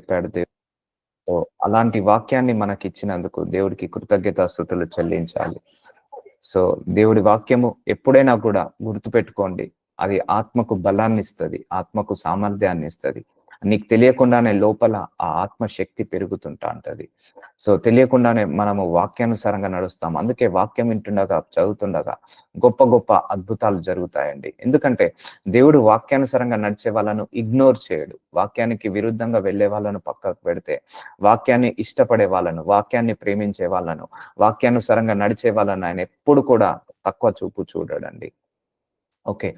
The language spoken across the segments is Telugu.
చెప్పాడు దేవుడు. సో, అలాంటి వాక్యాన్ని మనకిచ్చినందుకు దేవుడికి కృతజ్ఞతాస్తుతులు చెల్లించాలి. సో, దేవుడి వాక్యము ఎప్పుడైనా కూడా గుర్తుపెట్టుకోండి. అది ఆత్మకు బలాన్నిస్తది. ఆత్మకు సామర్థ్యాన్నిస్తది. నీకు తెలియకుండానే లోపల ఆ ఆత్మ శక్తి పెరుగుతుంటా ఉంటది. సో, తెలియకుండానే మనము వాక్యానుసారంగా నడుస్తాం. అందుకే వాక్యం వింటుండగా, చదువుతుండగా గొప్ప గొప్ప అద్భుతాలు జరుగుతాయండి. ఎందుకంటే దేవుడు వాక్యానుసారంగా నడిచే వాళ్ళను ఇగ్నోర్ చేయడు. వాక్యానికి విరుద్ధంగా వెళ్ళే వాళ్ళను పక్కకు పెడితే, వాక్యాన్ని ఇష్టపడే వాళ్ళను, వాక్యాన్ని ప్రేమించే వాళ్ళను, వాక్యానుసారంగా నడిచే వాళ్ళను ఆయన ఎప్పుడు కూడా తక్కువ చూపు చూడడండి. ఓకే.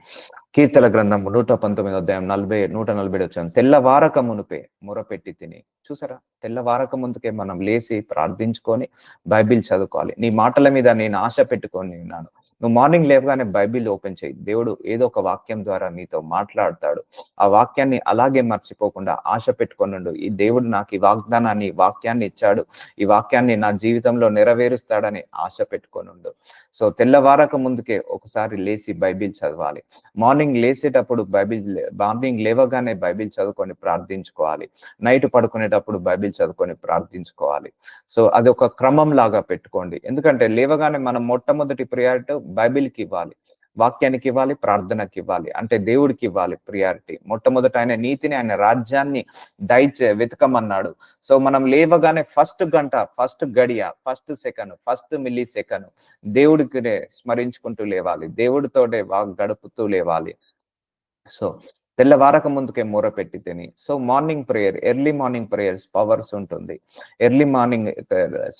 కీర్తన గ్రంథం 119 అధ్యాయం 147 వచ్చాను. తెల్లవారక మునుపే మొరపెట్టి తిని. చూసారా? తెల్లవారక ముందుకే మనం లేసి ప్రార్థించుకొని బైబిల్ చదువుకోవాలి. నీ మాటల మీద నేను ఆశ పెట్టుకొని ఉన్నాను. నువ్వు మార్నింగ్ లేవగానే బైబిల్ ఓపెన్ చేయి. దేవుడు ఏదో ఒక వాక్యం ద్వారా నీతో మాట్లాడతాడు. ఆ వాక్యాన్ని అలాగే మర్చిపోకుండా ఆశ పెట్టుకొనుండు. ఈ దేవుడు నాకు ఈ వాగ్దానాన్ని, వాక్యాన్ని ఇచ్చాడు. ఈ వాక్యాన్ని నా జీవితంలో నెరవేరుస్తాడని ఆశ పెట్టుకొనుండు. సో, తెల్లవారక ముందుకే ఒకసారి లేసి బైబిల్ చదవాలి. మార్నింగ్ లేవగానే బైబిల్ చదువుకొని ప్రార్థించుకోవాలి. నైట్ పడుకునేటప్పుడు బైబిల్ చదువుకొని ప్రార్థించుకోవాలి. సో, అది ఒక క్రమం లాగా పెట్టుకోండి. ఎందుకంటే లేవగానే మనం మొట్టమొదటి ప్రియారిటీ బైబిల్‌కి ఇవ్వాలి. వాక్యానికి ఇవ్వాలి, ప్రార్థనకి ఇవ్వాలి. అంటే దేవుడికి ఇవ్వాలి ప్రియారిటీ. మొట్టమొదట ఆయన నీతిని, ఆయన రాజ్యాన్ని వెతకమన్నాడు. సో, మనం లేవగానే ఫస్ట్ గంట, ఫస్ట్ గడియ, first second, first milli second దేవుడికి స్మరించుకుంటూ లేవాలి. దేవుడితోటే గడుపుతూ లేవాలి. సో, తెల్లవారక ముందుకే మొరపెట్టి తిని. So, morning prayer, early morning prayers powers ఉంటుంది. ఎర్లీ మార్నింగ్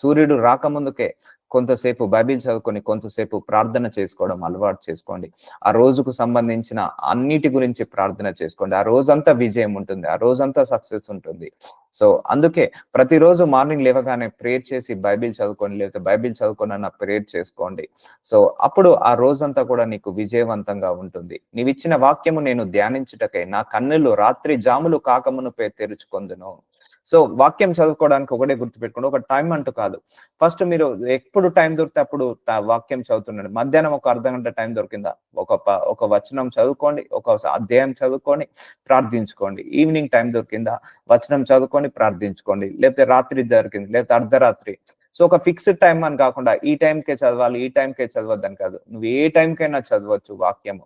సూర్యుడు రాకముందుకే కొంతసేపు బైబిల్ చదువుకొని, కొంతసేపు ప్రార్థన చేసుకోవడం అలవాటు చేసుకోండి. ఆ రోజుకు సంబంధించిన అన్నిటి గురించి ప్రార్థన చేసుకోండి. ఆ రోజంతా విజయం ఉంటుంది. ఆ రోజంతా సక్సెస్ ఉంటుంది. సో, అందుకే ప్రతిరోజు మార్నింగ్ లేవగానే ప్రేయర్ చేసి బైబిల్ చదువుకోండి. లేకపోతే బైబిల్ చదువుకోనన్నా ప్రేయర్ చేసుకోండి. సో, అప్పుడు ఆ రోజంతా కూడా నీకు విజయవంతంగా ఉంటుంది. నీవిచ్చిన వాక్యము నేను ధ్యానించుటకై నా కన్నులు రాత్రి జాములు కాకమునుపే తెరుచుకొందును. సో, వాక్యం చదువుకోవడానికి ఒకటే గుర్తుపెట్టుకోండి. ఒక టైం అంటూ కాదు. ఫస్ట్ మీరు ఎప్పుడు టైం దొరికితే అప్పుడు వాక్యం చదువుతుండండి. మధ్యాహ్నం ఒక అర్ధగంట టైం దొరికిందా? ఒక వచనం చదువుకోండి, ఒక అధ్యాయం చదువుకొని ప్రార్థించుకోండి. ఈవినింగ్ టైం దొరికిందా? వచనం చదువుకొని ప్రార్థించుకోండి. లేకపోతే రాత్రి దొరికింది, లేకపోతే అర్ధరాత్రి. సో, ఒక ఫిక్స్డ్ టైం అని కాకుండా ఈ టైంకే చదవాలి, ఈ టైంకే చదవద్దని కాదు. నువ్వు ఏ టైంకైనా చదవచ్చు వాక్యము.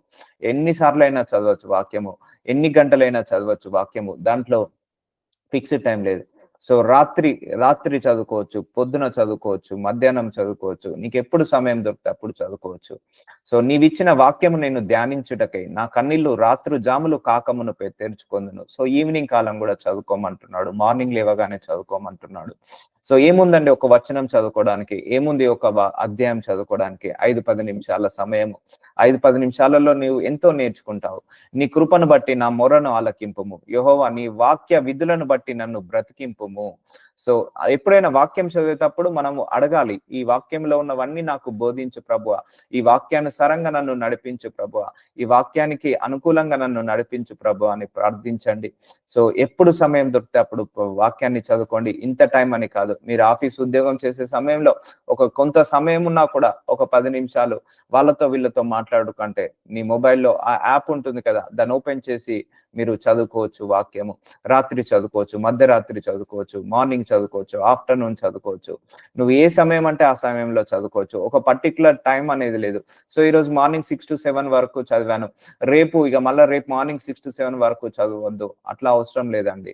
ఎన్ని సార్లైనా చదవచ్చు వాక్యము. ఎన్ని గంటలైనా చదవచ్చు వాక్యము. దాంట్లో ఫిక్స్డ్ టైం లేదు. సో, రాత్రి చదువుకోవచ్చు, పొద్దున చదువుకోవచ్చు, మధ్యాహ్నం చదువుకోవచ్చు. నీకెప్పుడు సమయం దొరికితే అప్పుడు చదువుకోవచ్చు. సో, నీవిచ్చిన వాక్యము నేను ధ్యానించుటకై నా కన్నీళ్లు రాత్రు జాములు కాకమునుపై తెరుచుకొందును. సో, ఈవినింగ్ కాలం కూడా చదువుకోమంటున్నాడు. మార్నింగ్ లేవగానే చదువుకోమంటున్నాడు. సో, ఏముందండి ఒక వచనం చదువుకోవడానికి? ఏముంది ఒక అధ్యాయం చదువుకోవడానికి? 5-10 నిమిషాల సమయము. 5-10 నిమిషాలలో నీవు ఎంతో నేర్చుకుంటావు. నీ కృపను బట్టి నా మొరను ఆలకింపుము. యెహోవా నీ వాక్య విధులను బట్టి నన్ను బ్రతికింపుము. సో, ఎప్పుడైనా వాక్యం చదివేటప్పుడు మనము అడగాలి. ఈ వాక్యంలో ఉన్నవన్నీ నాకు బోధించు ప్రభువా. ఈ వాక్యానుసారంగా నన్ను నడిపించు ప్రభువా. ఈ వాక్యానికి అనుకూలంగా నన్ను నడిపించు ప్రభువా అని ప్రార్థించండి. సో, ఎప్పుడు సమయం దొరికితే అప్పుడు వాక్యాన్ని చదువుకోండి. ఇంత టైం అని కాదు. మీరు ఆఫీస్ ఉద్యోగం చేసే సమయంలో కొంత సమయం ఉన్నా కూడా ఒక 10 నిమిషాలు వీళ్ళతో మాట్లాడుకుంటే నీ మొబైల్లో ఆ యాప్ ఉంటుంది కదా, దాన్ని ఓపెన్ చేసి మీరు చదువుకోవచ్చు వాక్యము. రాత్రి చదువుకోవచ్చు, మధ్యరాత్రి చదువుకోవచ్చు, మార్నింగ్ చదువుకోవచ్చు, ఆఫ్టర్నూన్ చదువుకోవచ్చు. నువ్వు ఏ సమయం అంటే ఆ సమయంలో చదువుకోవచ్చు. ఒక పర్టికులర్ టైం అనేది లేదు. సో, ఈరోజు మార్నింగ్ 6-7 వరకు చదివాను. రేపు మార్నింగ్ 6-7 వరకు చదవద్దు. అట్లా అవసరం లేదండి.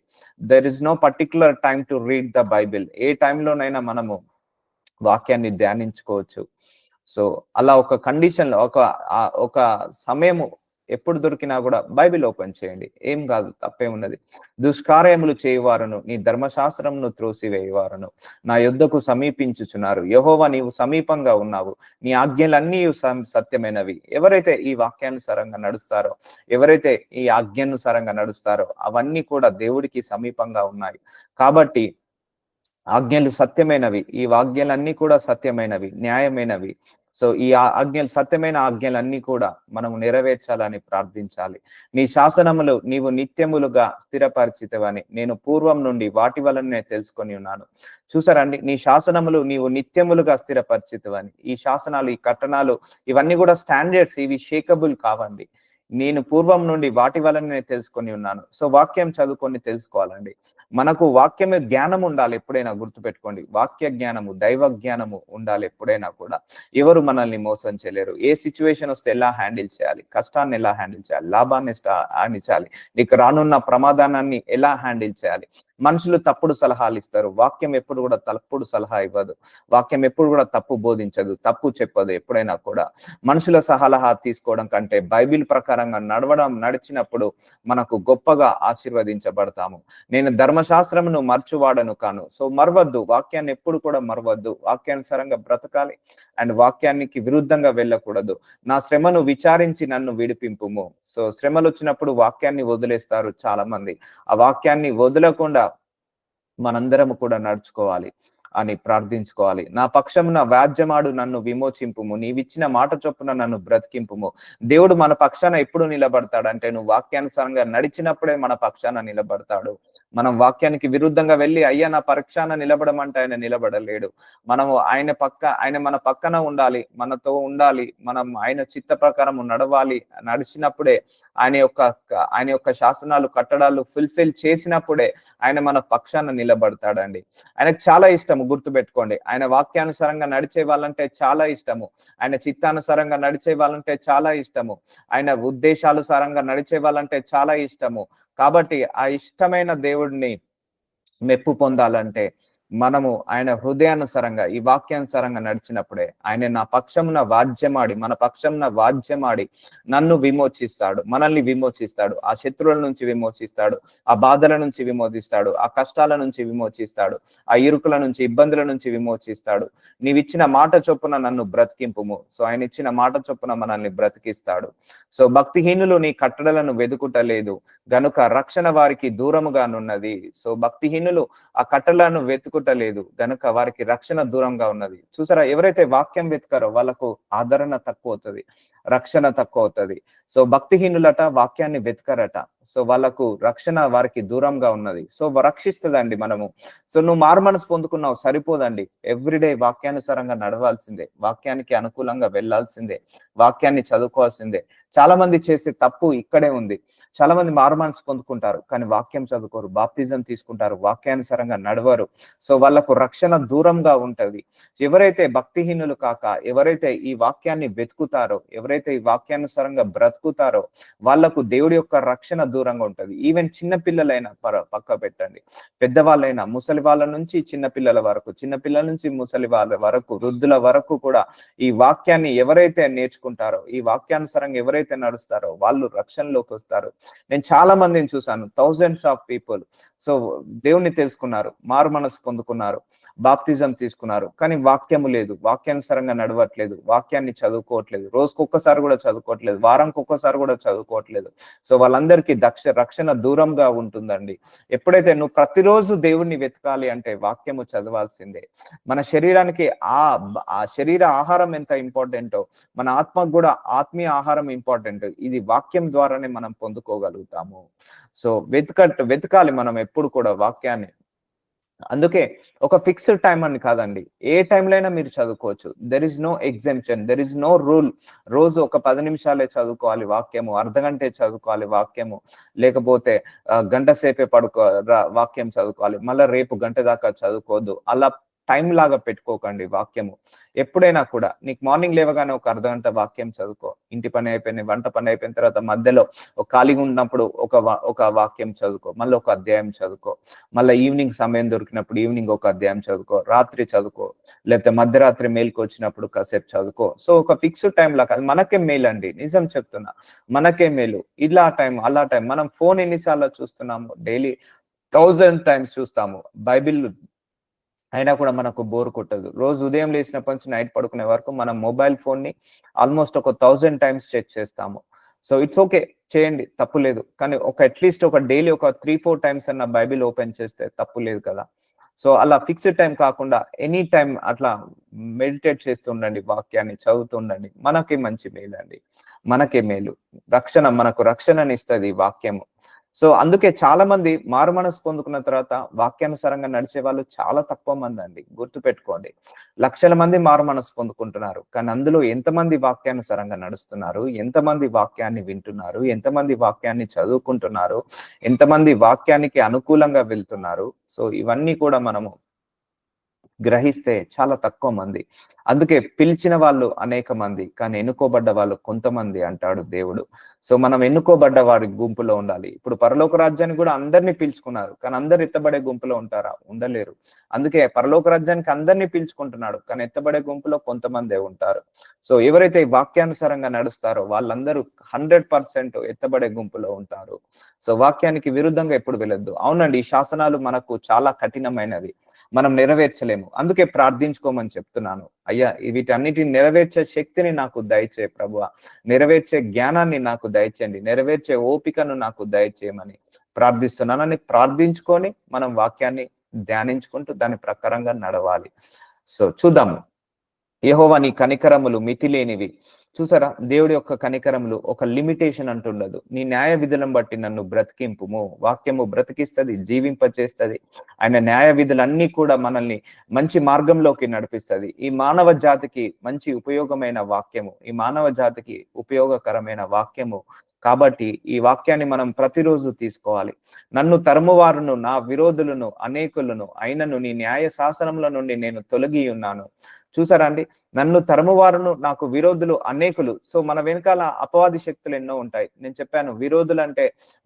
There is no particular time to read the Bible. ఏ టైంలోనైనా మనము వాక్యాన్ని ధ్యానించుకోవచ్చు. సో, అలా ఒక కండిషన్‌లో ఒక సమయము ఎప్పుడు దొరికినా కూడా బైబిల్ ఓపెన్ చేయండి. ఏం కాదు, తప్పేమున్నది. దుష్కార్యములు చేయువారును నీ ధర్మశాస్త్రమును త్రోసివేయువారును నా యొద్దకు సమీపించుచున్నారు. యెహోవా నీవు సమీపంగా ఉన్నావు. నీ ఆజ్ఞలన్నీ సత్యమైనవి. ఎవరైతే ఈ వాక్యానుసారంగా నడుస్తారో, ఎవరైతే ఈ ఆజ్ఞానుసారంగా నడుస్తారో అవన్నీ కూడా దేవుడికి సమీపంగా ఉన్నాయి. కాబట్టి ఆజ్ఞలు సత్యమైనవి. ఈ ఆజ్ఞలన్నీ కూడా సత్యమైనవి, న్యాయమైనవి. సో, ఈ సత్యమైన ఆజ్ఞలన్నీ కూడా మనము నెరవేర్చాలని ప్రార్థించాలి. నీ శాసనములు నీవు నిత్యములుగా స్థిరపరిచితవని నేను పూర్వం నుండి వాటి వలనే తెలుసుకొని ఉన్నాను. చూసారండి, నీ శాసనములు నీవు నిత్యములుగా స్థిరపరిచితవని. ఈ శాసనాలు, ఈ కట్టణాలు ఇవన్నీ కూడా స్టాండర్డ్స్. ఇవి షేకబుల్ కావండి. నేను పూర్వం నుండి వాటి వలనే తెలుసుకొని ఉన్నాను. సో వాక్యం చదువుకొని తెలుసుకోవాలండి. మనకు వాక్యమే జ్ఞానం ఉండాలి ఎప్పుడైనా, గుర్తుపెట్టుకోండి. వాక్య జ్ఞానము, దైవ జ్ఞానము ఉండాలి ఎప్పుడైనా కూడా. ఎవరు మనల్ని మోసం చేయలేరు. ఏ సిచ్యువేషన్ వస్తే ఎలా హ్యాండిల్ చేయాలి, కష్టాన్ని ఎలా హ్యాండిల్ చేయాలి, లాభాన్ని ఆనించాలి, నీకు రానున్న ప్రమాదానాన్ని ఎలా హ్యాండిల్ చేయాలి. మనుషులు తప్పుడు సలహాలు ఇస్తారు. వాక్యం ఎప్పుడు కూడా తప్పుడు సలహా ఇవ్వదు. వాక్యం ఎప్పుడు కూడా తప్పు బోధించదు, తప్పు చెప్పదు. ఎప్పుడైనా కూడా మనుషుల సలహా తీసుకోవడం కంటే బైబిల్ ప్రకారంగా నడిచినప్పుడు మనకు గొప్పగా ఆశీర్వదించబడతాము. నేను ధర్మశాస్త్రమును మర్చువాడను కాను. సో మరవద్దు, వాక్యాన్ని ఎప్పుడు కూడా మరవద్దు. వాక్యానుసారంగా బ్రతకాలి అండ్ వాక్యానికి విరుద్ధంగా వెళ్ళకూడదు. నా శ్రమను విచారించి నన్ను విడిపింపుము. సో శ్రమలు వచ్చినప్పుడు వాక్యాన్ని వదిలేస్తారు చాలా మంది. ఆ వాక్యాన్ని వదలకుండా మనందరము కూడా నడుచుకోవాలి అని ప్రార్థించుకోవాలి. నా పక్షమున వ్యాజ్యమాడు నన్ను విమోచింపుము, నీవిచ్చిన మాట చొప్పున నన్ను బ్రతికింపుము. దేవుడు మన పక్షాన ఎప్పుడు నిలబడతాడు అంటే, నువ్వు వాక్యానుసారంగా నడిచినప్పుడే మన పక్షాన నిలబడతాడు. మనం వాక్యానికి విరుద్ధంగా వెళ్ళి అయ్యా నా పక్షాన నిలబడమంటే ఆయన నిలబడలేడు. మనము ఆయన మన పక్కన ఉండాలి, మనతో ఉండాలి, మనం ఆయన చిత్త ప్రకారం నడవాలి. నడిచినప్పుడే ఆయన యొక్క శాసనాలు, కట్టడాలు ఫుల్ఫిల్ చేసినప్పుడే ఆయన మన పక్షాన నిలబడతాడండి. ఆయనకు చాలా ఇష్టము, గుర్తుపెట్టుకోండి. ఆయన వాక్యానుసారంగా నడిచే వాళ్ళంటే చాలా ఇష్టము. ఆయన చిత్తానుసారంగా నడిచే వాళ్ళంటే చాలా ఇష్టము. ఆయన ఉద్దేశానుసారంగా నడిచే వాళ్ళంటే చాలా ఇష్టము. కాబట్టి ఆ ఇష్టమైన దేవుడిని మెప్పు పొందాలంటే మనము ఆయన హృదయానుసారంగా, ఈ వాక్యానుసారంగా నడిచినప్పుడే ఆయన నా పక్షమున వాద్యమాడి, మన పక్షమున వాద్యమాడి నన్ను విమోచిస్తాడు, మనల్ని విమోచిస్తాడు. ఆ శత్రువుల నుంచి విమోచిస్తాడు, ఆ బాధల నుంచి విమోచిస్తాడు, ఆ కష్టాల నుంచి విమోచిస్తాడు, ఆ ఇరుకుల నుంచి, ఇబ్బందుల నుంచి విమోచిస్తాడు. నీవిచ్చిన మాట చొప్పున నన్ను బ్రతికింపుము. సో ఆయన ఇచ్చిన మాట చొప్పున మనల్ని బ్రతికిస్తాడు. సో భక్తిహీనులు నీ కట్టడలను వెతుకుటలేదు గనుక రక్షణ వారికి దూరముగానున్నది. సో భక్తిహీనులు ఆ కట్టడలను లేదు గనుక వారికి రక్షణ దూరంగా ఉన్నది. చూసారా, ఎవరైతే వాక్యం వెతుకారో వాళ్ళకు ఆదరణ తక్కువ అవుతుంది, రక్షణ తక్కువ అవుతుంది. సో భక్తిహీనులట వాక్యాన్ని వెతకరట. సో వాళ్ళకు రక్షణ వారికి దూరంగా ఉన్నది. సో రక్షిస్తుందండి మనము. సో నువ్వు మారుమనసు పొందుకున్నావు సరిపోదండి. ఎవ్రీడే వాక్యానుసారంగా నడవాల్సిందే, వాక్యానికి అనుకూలంగా వెళ్లాల్సిందే, వాక్యాన్ని చదువుకోవాల్సిందే. చాలా మంది చేసే తప్పు ఇక్కడే ఉంది. చాలా మంది మారుమనసు పొందుకుంటారు కానీ వాక్యం చదువుకోరు, బాప్తిజం తీసుకుంటారు, వాక్యానుసారంగా నడవరు. సో వాళ్ళకు రక్షణ దూరంగా ఉంటది. ఎవరైతే భక్తిహీనులు కాక ఎవరైతే ఈ వాక్యాన్ని వెతుకుతారో, ఎవరైతే ఈ వాక్యానుసారంగా బ్రతుకుతారో వాళ్ళకు దేవుడి యొక్క రక్షణ దూరంగా ఉంటది. ఈవెన్ చిన్న పిల్లలైనా పక్క పెట్టండి, పెద్దవాళ్ళైనా, ముసలి వాళ్ళ నుంచి చిన్న పిల్లల వరకు, చిన్న పిల్లల నుంచి ముసలి వాళ్ళ వరకు, వృద్ధుల వరకు కూడా ఈ వాక్యాన్ని ఎవరైతే నేర్చుకుంటారో, ఈ వాక్యానుసారంగా ఎవరైతే నడుస్తారో వాళ్ళు రక్షణలోకి వస్తారు. నేను చాలా మందిని చూసాను, థౌజండ్స్ ఆఫ్ పీపుల్. సో దేవుణ్ణి తెలుసుకున్నారు, మారు మనసు పొందుకున్నారు, బాప్తిజం తీసుకున్నారు, కానీ వాక్యము లేదు, వాక్యానుసారంగా నడవట్లేదు, వాక్యాన్ని చదువుకోవట్లేదు, రోజుకొక్కసారి కూడా చదువుకోవట్లేదు, వారంకి ఒక్కసారి కూడా చదువుకోవట్లేదు. సో వాళ్ళందరికీ రక్షణ దూరంగా ఉంటుందండి. ఎప్పుడైతే నువ్వు ప్రతిరోజు దేవుణ్ణి వెతకాలి అంటే వాక్యము చదవాల్సిందే. మన శరీరానికి ఆ శరీర ఆహారం ఎంత ఇంపార్టెంటో మన ఆత్మకు కూడా ఆత్మీయ ఆహారం ఇంపార్టెంట్. ఇది వాక్యం ద్వారానే మనం పొందుకోగలుగుతాము. సో వెతకాలి మనం ఎప్పుడు కూడా వాక్యాన్ని. అందుకే ఒక ఫిక్స్డ్ టైం అని కాదండి, ఏ టైంలో అయినా మీరు చదువుకోవచ్చు. There is no exemption, there is no rule. రోజు ఒక 10 నిమిషాలే చదువుకోవాలి వాక్యము, అర్ధగంటే చదువుకోవాలి వాక్యము, లేకపోతే గంట సేపే వాక్యం చదువుకోవాలి, మళ్ళీ రేపు గంట దాకా చదువుకోవద్దు. అలా టైం లాగా పెట్టుకోకండి వాక్యము. ఎప్పుడైనా కూడా నీకు మార్నింగ్ లేవగానే ఒక అర్ధగంట వాక్యం చదువుకో. ఇంటి పని అయిపోయింది, వంట పని అయిపోయిన తర్వాత మధ్యలో ఒక ఖాళీగా ఉన్నప్పుడు ఒక వాక్యం చదువుకో, మళ్ళీ ఒక అధ్యాయం చదువుకో, మళ్ళీ ఈవినింగ్ సమయం దొరికినప్పుడు ఈవినింగ్ ఒక అధ్యాయం చదువుకో, రాత్రి చదువుకో, లేకపోతే మధ్యరాత్రి మేలుకు వచ్చినప్పుడు కాసేపు చదువుకో. సో ఒక ఫిక్స్డ్ టైం లాగా, అది మనకే మేలు అండి, నిజం చెప్తున్నా, మనకే మేలు. ఇలా టైం అలా టైం. మనం ఫోన్ ఎన్నిసార్లు చూస్తున్నాము, డైలీ 1000 టైమ్స్ చూస్తాము. బైబిల్ అయినా కూడా మనకు బోర్ కొట్టదు. రోజు ఉదయం లేచినప్పటి నుంచి నైట్ పడుకునే వరకు మనం మొబైల్ ఫోన్ ని ఆల్మోస్ట్ ఒక 1000 టైమ్స్ చెక్ చేస్తాము. సో ఇట్స్ ఓకే, చేయండి, తప్పు లేదు. కానీ అట్లీస్ట్ ఒక డైలీ ఒక 3-4 టైమ్స్ అన్న బైబిల్ ఓపెన్ చేస్తే తప్పు లేదు కదా. సో అలా ఫిక్స్డ్ టైం కాకుండా ఎనీ టైం అట్లా మెడిటేట్ చేస్తుండండి, వాక్యాన్ని చదువుతుండండి. మనకే మంచి మేలు అండి, మనకే మేలు. మనకు రక్షణని ఇస్తుంది వాక్యము. సో అందుకే చాలా మంది మారుమనసు పొందుకున్న తర్వాత వాక్యానుసారంగా నడిచే వాళ్ళు చాలా తక్కువ మంది అండి. గుర్తుపెట్టుకోండి. లక్షల మంది మారుమనసు పొందుకుంటున్నారు. కానీ అందులో ఎంతమంది వాక్యానుసారంగా నడుస్తున్నారు? ఎంతమంది వాక్యాన్ని వింటున్నారు? ఎంతమంది వాక్యాన్ని చదువుకుంటున్నారు? ఎంతమంది వాక్యానికి అనుకూలంగా వెళ్తున్నారు? సో ఇవన్నీ కూడా మనము గ్రహిస్తే చాలా తక్కువ మంది. అందుకే పిలిచిన వాళ్ళు అనేక మంది, కానీ ఎన్నుకోబడ్డ వాళ్ళు కొంతమంది అంటాడు దేవుడు. సో మనం ఎన్నుకోబడ్డ వారి గుంపులో ఉండాలి. ఇప్పుడు పరలోక రాజ్యాన్ని కూడా అందరిని పిలుచుకున్నారు. కానీ అందరు ఎత్తబడే గుంపులో ఉంటారా? ఉండలేరు. అందుకే పరలోక రాజ్యానికి అందరిని పిలుచుకుంటున్నాడు. కానీ ఎత్తబడే గుంపులో కొంతమందే ఉంటారు. సో ఎవరైతే వాక్యానుసారంగా నడుస్తారో వాళ్ళందరూ 100% ఎత్తబడే గుంపులో ఉంటారు. సో వాక్యానికి విరుద్ధంగా ఎప్పుడు వెళ్ళొద్దు. అవునండి, ఈ శాసనాలు మనకు చాలా కఠినమైనది. మనం నెరవేర్చలేము. అందుకే ప్రార్థించుకోమని చెప్తున్నాను. అయ్యా వీటన్నిటిని నెరవేర్చే శక్తిని నాకు దయచే ప్రభువా. నెరవేర్చే జ్ఞానాన్ని నాకు దయచేయండి. నెరవేర్చే ఓపికను నాకు దయచేయమని ప్రార్థిస్తున్నానని ప్రార్థించుకొని మనం వాక్యాన్ని ధ్యానించుకుంటూ దాని ప్రకారంగా నడవాలి. సో చూద్దాము. యెహోవా నీ కనికరములు మితిలేనివి. చూసారా, దేవుడి యొక్క కనికరములు ఒక లిమిటేషన్ అంటుండదు. నీ న్యాయ విధులను బట్టి నన్ను బ్రతికింపుము. వాక్యము బ్రతికిస్తది, జీవింపచేస్తది. ఆయన న్యాయ విధులన్నీ కూడా మనల్ని మంచి మార్గంలోకి నడిపిస్తది. ఈ మానవ జాతికి మంచి ఉపయోగమైన వాక్యము, ఈ మానవ జాతికి ఉపయోగకరమైన వాక్యము కాబట్టి ఈ వాక్యాన్ని మనం ప్రతిరోజు తీసుకోవాలి. నన్ను తరుమువారును నా విరోధులను అనేకులను అయినను నీ న్యాయ శాసనముల నుండి నేను తొలగి ఉన్నాను. చూసారా అండి, నన్ను తరుమువారును నాకు విరోధులు అనేకులు. సో మన వెనకాల అపవాది శక్తులు ఎన్నో ఉంటాయి. నేను చెప్పాను, విరోధులు అంటే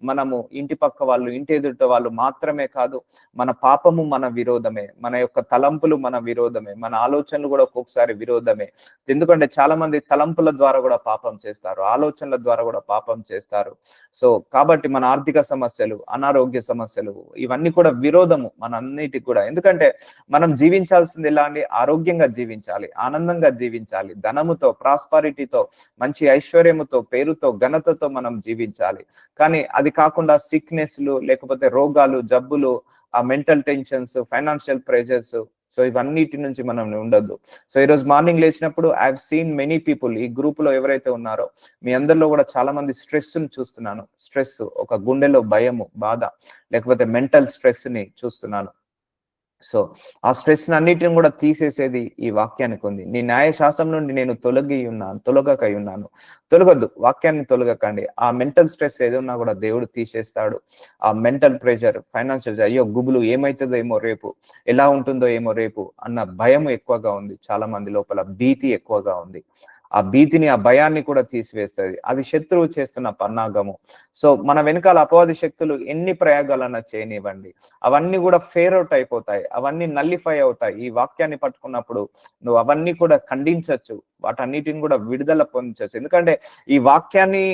మనము ఇంటి పక్క వాళ్ళు, ఇంటి ఎదుట వాళ్ళు మాత్రమే కాదు, మన పాపము మన విరోధమే, మన యొక్క తలంపులు మన విరోధమే, మన ఆలోచనలు కూడా ఒక్కొక్కసారి విరోధమే. ఎందుకంటే చాలా మంది తలంపుల ద్వారా కూడా పాపం చేస్తారు, ఆలోచనల ద్వారా కూడా పాపం చేస్తారు. సో కాబట్టి మన ఆర్థిక సమస్యలు, అనారోగ్య సమస్యలు ఇవన్నీ కూడా విరోధము మన అన్నిటికి కూడా. ఎందుకంటే మనం జీవించాల్సింది ఎలా అండి? ఆరోగ్యంగా జీవించాలి, ఆనందంగా జీవించాలి, ధనముతో, ప్రాస్పారిటీతో, మంచి ఐశ్వర్యముతో, పేరుతో, ఘనతతో మనం జీవించాలి. కానీ అది కాకుండా సిక్నెస్లు, లేకపోతే రోగాలు, జబ్బులు, ఆ mental tensions, financial pressures, so ఇవన్నిటి నుంచి మనం ఉండొద్దు. సో ఈరోజు మార్నింగ్ లేచినప్పుడు I have seen many people, ఈ గ్రూప్ లో ఎవరైతే ఉన్నారో మీ అందరిలో కూడా చాలా మంది స్ట్రెస్ ని చూస్తున్నాను. స్ట్రెస్, ఒక గుండెలో భయము, బాధ, లేకపోతే మెంటల్ స్ట్రెస్ ని చూస్తున్నాను. సో ఆ స్ట్రెస్ అన్నిటిని కూడా తీసేసేది ఈ వాక్యానికి ఉంది. నీ న్యాయశాస్త్రం నుండి నేను తొలగకై ఉన్నాను. తొలగొద్దు, వాక్యాన్ని తొలగకండి. ఆ మెంటల్ స్ట్రెస్ ఏదన్నా కూడా దేవుడు తీసేస్తాడు. ఆ మెంటల్ ప్రెషర్, ఫైనాన్షియల్, అయ్యో గుబులు ఏమైతుందో ఏమో రేపు, ఎలా ఉంటుందో ఏమో రేపు అన్న భయం ఎక్కువగా ఉంది చాలా మంది లోపల, భీతి ఎక్కువగా ఉంది. ఆ భీతిని, ఆ భయాన్ని కూడా తీసివేస్తుంది. అది శత్రువు చేస్తున్న పన్నాగము. సో మన వెనకాల అపవాది శక్తులు ఎన్ని ప్రయోగాలన్నా చేయనివ్వండి, అవన్నీ కూడా ఫేర్ అవుట్ అయిపోతాయి, అవన్నీ నల్లిఫై అవుతాయి. ఈ వాక్యాన్ని పట్టుకున్నప్పుడు నువ్వు అవన్నీ కూడా ఖండించవచ్చు, వాటన్నిటిని కూడా విడుదల పొందవచ్చు. ఎందుకంటే ఈ వాక్యాన్ని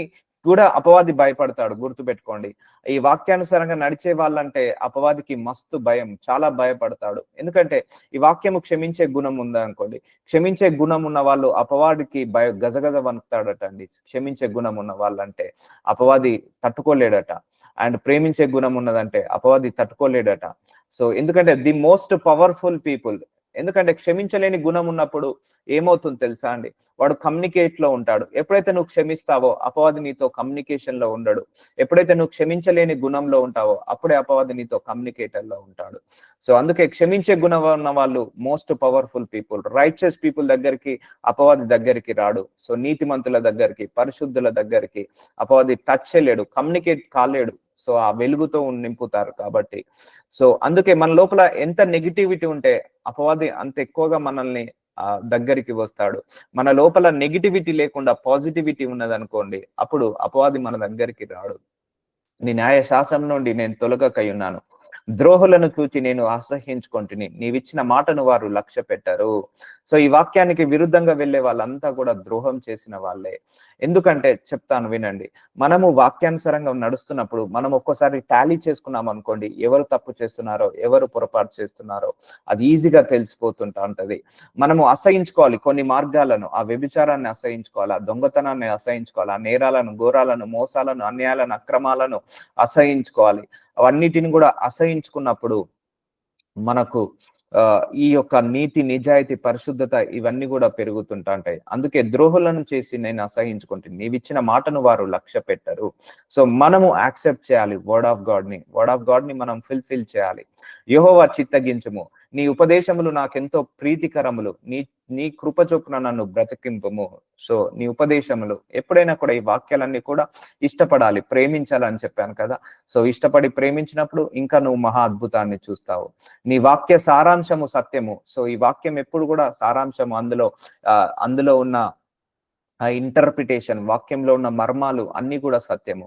కూడా అపవాది భయపడతాడు. గుర్తుపెట్టుకోండి, ఈ వాక్యానుసారంగా నడిచే వాళ్ళంటే అపవాదికి మస్తు భయం, చాలా భయపడతాడు. ఎందుకంటే ఈ వాక్యము క్షమించే గుణం ఉందా అనుకోండి, క్షమించే గుణం ఉన్న వాళ్ళు అపవాదికి గజగజ వణుకుతాడట అండి. క్షమించే గుణం ఉన్న వాళ్ళంటే అపవాది తట్టుకోలేడట. అండ్ ప్రేమించే గుణం ఉన్నదంటే అపవాది తట్టుకోలేడట. సో ఎందుకంటే ది మోస్ట్ పవర్ఫుల్ పీపుల్, ఎందుకంటే క్షమించలేని గుణం ఉన్నప్పుడు ఏమవుతుంది తెలుసా అండి? వాడు కమ్యూనికేట్ లో ఉంటాడు. ఎప్పుడైతే నువ్వు క్షమిస్తావో అపవాది నీతో కమ్యూనికేషన్ లో ఉండడు. ఎప్పుడైతే నువ్వు క్షమించలేని గుణంలో ఉంటావో అప్పుడే అపవాది నీతో కమ్యూనికేటర్ లో ఉంటాడు. సో అందుకే క్షమించే గుణం ఉన్న వాళ్ళు most powerful people. Righteous people దగ్గరికి అపవాది దగ్గరికి రాడు. సో నీతిమంతుల దగ్గరికి, పరిశుద్ధుల దగ్గరికి అపవాది టచ్ చేయలేడు, కమ్యూనికేట్ కాలేడు. సో ఆ వెలుగుతో నింపుతారు కాబట్టి. సో అందుకే మన లోపల ఎంత నెగిటివిటీ ఉంటే అపవాది అంత ఎక్కువగా మనల్ని దగ్గరికి వస్తాడు. మన లోపల నెగిటివిటీ లేకుండా పాజిటివిటీ ఉన్నదనుకోండి, అప్పుడు అపవాది మన దగ్గరికి రాడు. నీ న్యాయ శాసనం నుండి నేను తొలగకై ఉన్నాను. ద్రోహులను చూచి నేను అసహ్యించుకుంటుని, నీవిచ్చిన మాటను వారు లక్ష్య పెట్టరు. సో ఈ వాక్యానికి విరుద్ధంగా వెళ్ళే వాళ్ళంతా కూడా ద్రోహం చేసిన వాళ్ళే. ఎందుకంటే చెప్తాను వినండి, మనము వాక్యానుసారంగా నడుస్తున్నప్పుడు మనం ఒక్కోసారి టాలీ చేసుకున్నాం అనుకోండి, ఎవరు తప్పు చేస్తున్నారో, ఎవరు పొరపాటు చేస్తున్నారో అది ఈజీగా తెలిసిపోతుంటా ఉంటది. మనము అసహించుకోవాలి కొన్ని మార్గాలను, ఆ వ్యభిచారాన్ని అసహించుకోవాలి, ఆ దొంగతనాన్ని అసహించుకోవాలి, ఆ నేరాలను, ఘోరాలను, మోసాలను, అన్యాయాలను, అక్రమాలను అసహించుకోవాలి. అవన్నిటిని కూడా అసహించుకున్నప్పుడు మనకు ఈ యొక్క నీతి, నిజాయితీ, పరిశుద్ధత ఇవన్నీ కూడా పెరుగుతుంటాయి. అందుకే ద్రోహులను చేసి నేను అసహించుకుంటాను, నీవిచ్చిన మాటను వారు లక్ష్య పెట్టరు. సో మనము యాక్సెప్ట్ చేయాలి వర్డ్ ఆఫ్ గాడ్ ని మనం ఫుల్ఫిల్ చేయాలి. యెహోవా చిత్తగించుము, నీ ఉపదేశములు నాకెంతో ప్రీతికరములు, నీ నీ కృప చొప్పున నన్ను బ్రతికింపుము. సో నీ ఉపదేశములు ఎప్పుడైనా కూడా ఈ వాక్యాలన్నీ కూడా ఇష్టపడాలి, ప్రేమించాలని చెప్పాను కదా. సో ఇష్టపడి ప్రేమించినప్పుడు ఇంకా నువ్వు మహా అద్భుతాన్ని చూస్తావు. నీ వాక్య సారాంశము సత్యము. సో ఈ వాక్యం ఎప్పుడు కూడా సారాంశము, అందులో ఉన్న ఆ ఇంటర్ప్రిటేషన్, వాక్యంలో ఉన్న మర్మాలు అన్ని కూడా సత్యము.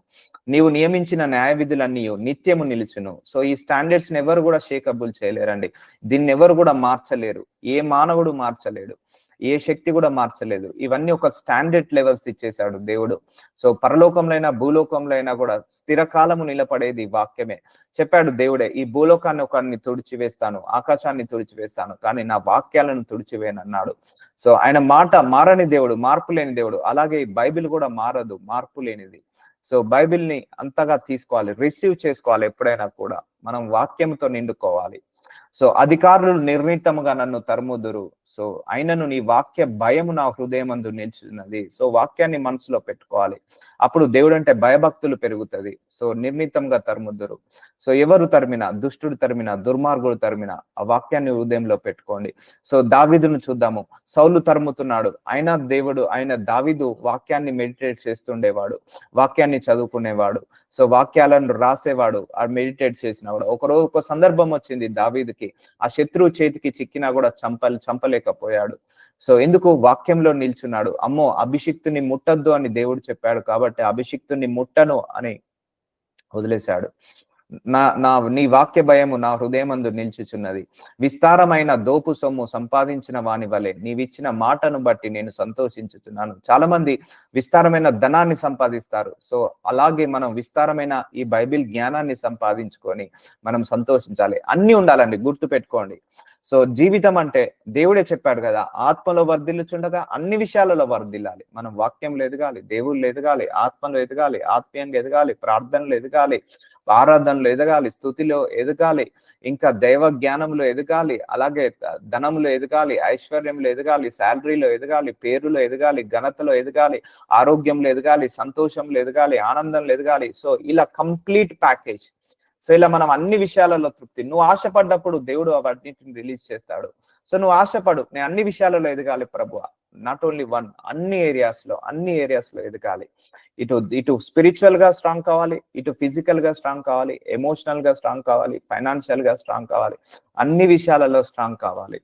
నీవు నియమించిన న్యాయ విధులన్నీ నిత్యము నిలుచును. సో ఈ స్టాండర్డ్స్ ని ఎవరు కూడా షేకబుల్ చేయలేరండి. దీన్ని ఎవరు కూడా మార్చలేరు. ఏ మానవుడు మార్చలేడు, ఏ శక్తి కూడా మార్చలేదు. ఇవన్నీ ఒక స్టాండర్డ్ లెవెల్స్ ఇచ్చేశాడు దేవుడు. సో పరలోకంలో అయినా భూలోకంలో అయినా కూడా స్థిరకాలము నిలబడేది వాక్యమే. చెప్పాడు దేవుడే, ఈ భూలోకాన్ని ఒకరిని తుడిచివేస్తాను, ఆకాశాన్ని తుడిచివేస్తాను, కానీ నా వాక్యాలను తుడిచివేనన్నాడు. సో ఆయన మాట మారని దేవుడు, మార్పు లేని దేవుడు. అలాగే బైబిల్ కూడా మారదు, మార్పు లేనిది. సో బైబిల్ ని అంతగా తీసుకోవాలి, రిసీవ్ చేసుకోవాలి. ఎప్పుడైనా కూడా మనం వాక్యంతో నిండుకోవాలి. సో అధికారులు నిర్ణీతముగా నన్ను తరుముదురు, సో అయినను నీ వాక్య భయము నా హృదయమందు నిలిచినది. సో వాక్యాన్ని మనసులో పెట్టుకోవాలి. అప్పుడు దేవుడు అంటే భయభక్తులు పెరుగుతుంది. సో నిర్ణీతంగా తరుముదురు. సో ఎవరు తరిమినా, దుష్టుడు తరిమినా, దుర్మార్గుడు తరిమినా, ఆ వాక్యాన్ని హృదయంలో పెట్టుకోండి. సో దావీదును చూద్దాము. సౌలు తరుముతున్నాడు, ఆయన దావీదు వాక్యాన్ని మెడిటేట్ చేస్తుండేవాడు, వాక్యాన్ని చదువుకునేవాడు. సో వాక్యాలను రాసేవాడు, ఆ మెడిటేట్ చేసినవాడు. ఒక సందర్భం వచ్చింది దావీదుకి, ఆ శత్రువు చేతికి చిక్కినా కూడా చంపలేకపోయాడు. సో ఎందుకు? వాక్యంలో నిల్చున్నాడు. అమ్మో, అభిషిక్తుని ముట్టద్దు అని దేవుడు చెప్పాడు కాబట్టి అభిషిక్తుని ముట్టను అని వదిలేశాడు. నీ వాక్య భయము నా హృదయమందు నిల్చుచున్నది. విస్తారమైన దోపు సొమ్ము సంపాదించిన వాని వలె నీవిచ్చిన మాటను బట్టి నేను సంతోషించుతున్నాను. చాలా మంది విస్తారమైన ధనాన్ని సంపాదిస్తారు. సో అలాగే మనం విస్తారమైన ఈ బైబిల్ జ్ఞానాన్ని సంపాదించుకొని మనం సంతోషించాలి. అన్ని ఉండాలండి, గుర్తు పెట్టుకోండి. సో జీవితం అంటే దేవుడే చెప్పాడు కదా, ఆత్మలో వర్ధిల్లుచుండగా అన్ని విషయాలలో వర్ధిల్లాలి. మనం వాక్యంలో ఎదగాలి, దేవుళ్ళు ఎదగాలి, ఆత్మలో ఎదగాలి, ఆత్మీయంగా ఎదగాలి, ప్రార్థనలో ఎదగాలి, ఆరాధనలో ఎదగాలి, స్తుతిలో ఎదగాలి, ఇంకా దైవ జ్ఞానంలో ఎదగాలి, అలాగే ధనంలో ఎదగాలి, ఐశ్వర్యంలో ఎదగాలి, శాలరీలో ఎదగాలి, పేరులో ఎదగాలి, ఘనతలో ఎదగాలి, ఆరోగ్యంలో ఎదగాలి, సంతోషంలో ఎదగాలి, ఆనందంలో ఎదగాలి. సో ఇలా కంప్లీట్ ప్యాకేజ్. సో ఇలా మనం అన్ని విషయాలలో తృప్తి. నువ్వు ఆశపడ్డప్పుడు దేవుడు వాటిని రిలీజ్ చేస్తాడు. సో నువ్వు ఆశపడు, నేను అన్ని విషయాలలో ఎదగాలి ప్రభువా, నాట్ ఓన్లీ వన్, అన్ని ఏరియాస్ లో ఎదగాలి. ఇటు స్పిరిచువల్ గా స్ట్రాంగ్ కావాలి, ఇటు ఫిజికల్ గా స్ట్రాంగ్ కావాలి, ఎమోషనల్ గా స్ట్రాంగ్ కావాలి, ఫైనాన్షియల్ గా స్ట్రాంగ్ కావాలి, అన్ని విషయాలలో స్ట్రాంగ్ కావాలి